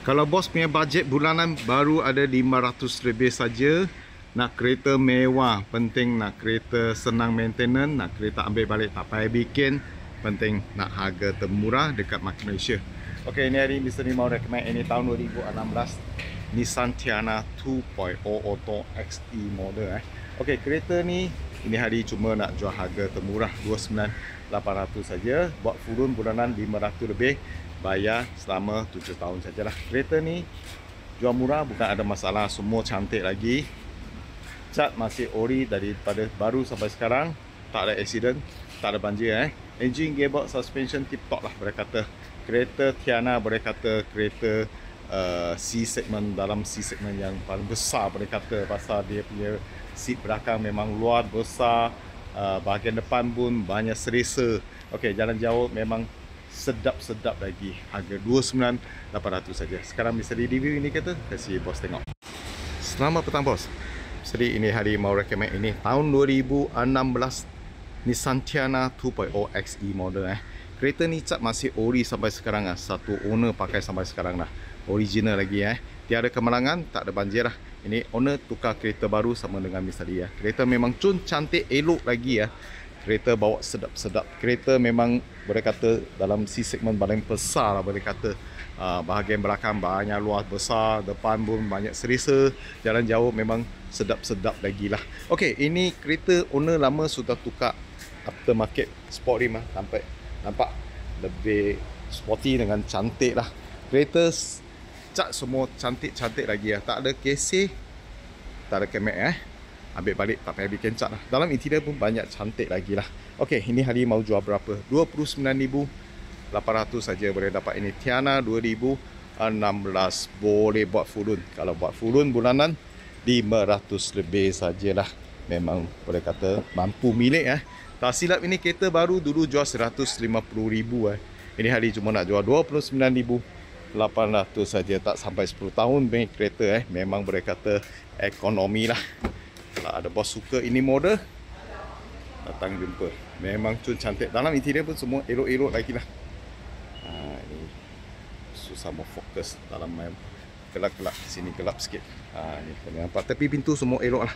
Kalau bos punya bajet bulanan baru ada 500 lebih saja. Nak kereta mewah, penting nak kereta senang maintenance, nak kereta ambil balik tak payah bikin, penting nak harga termurah dekat market Malaysia. Okey, ini hari Mr. Ni mau recommend ini tahun 2016 Nissan Tiana 2.0 Auto XE model. Okey, kereta ni ini hari cuma nak jual harga termurah 29,800 saja. Buat furun bulanan 500 lebih, bayar selama 7 tahun sajalah. Kereta ni jual murah bukan ada masalah, semua cantik lagi. Cat masih ori daripada baru sampai sekarang, tak ada accident, tak ada banjir. Engine, gearbox, suspension tip top lah boleh kata. Kereta Tiana boleh kata kereta C segment, dalam C segment yang paling besar boleh kata, pasal dia punya seat belakang memang luar besar, bahagian depan pun banyak seresa. Okey, jalan jauh memang sedap-sedap lagi. Harga 29,800 saja. Sekarang bisa di review ini kereta, kasih bos tengok. Selamat petang bos. Jadi ini hari mau recommend ini tahun 2016 Nissan Tiana 2.0 XE model. Kereta ni cat masih ori sampai sekarang lah. Satu owner pakai sampai sekarang lah. Original lagi Tiada kemalangan, tak ada banjir lah. Ini owner tukar kereta baru sama dengan Mr. Kereta memang cun cantik, elok lagi Kereta bawa sedap-sedap. Kereta memang boleh kata dalam C segment paling besar lah boleh kata. Bahagian belakang banyak luas besar, depan pun banyak serisa, jalan jauh memang sedap-sedap lagi lah. Okey, ini kereta owner lama sudah tukar aftermarket sport rim nampak lebih sporty dengan cantik lah. Kereta cat semua cantik-cantik lagi tak ada kesih, tak ada kemek ambil balik tak payah bikin cat lah. Dalam interior pun banyak cantik lagi lah. Okey, ini hari mau jual berapa? 29,800 saja boleh dapat ini Tiana 2016. Boleh buat furun. Kalau buat furun bulanan 500 lebih sajalah. Memang boleh kata mampu milik Tak silap ini kereta baru dulu jual 150,000 Ini hari cuma nak jual 29,800 saja, tak sampai 10 tahun punya kereta Memang boleh kata ekonomi lah. Kalau ada bos suka ini model, datang jumpa. Memang cun cantik. Dalam interior pun semua elok-elok lagi lah. Ini susah mau fokus dalam main gelap-gelap. Sini gelap sikit. Ni boleh nampak. Tapi pintu semua elok lah.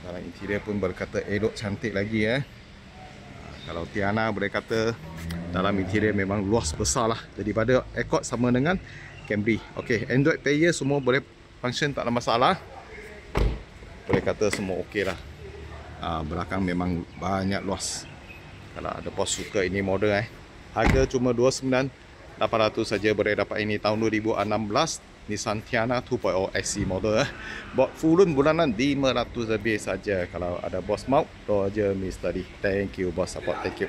Dalam interior pun berkata elok cantik lagi Kalau Tiana boleh kata dalam interior memang luas besar lah. Daripada Accord sama dengan Camry. Okey, Android player semua boleh function, tak ada masalah. Boleh kata semua okey lah. Belakang memang banyak luas. Kalau ada bos suka ini model harga cuma 29,800 saja boleh dapat ini tahun 2016 Nissan Tiana 2.0 XE model Buat furun bulanan 500 lebih saja. Kalau ada bos mau, tu aja Mr. D. Thank you bos support, thank you.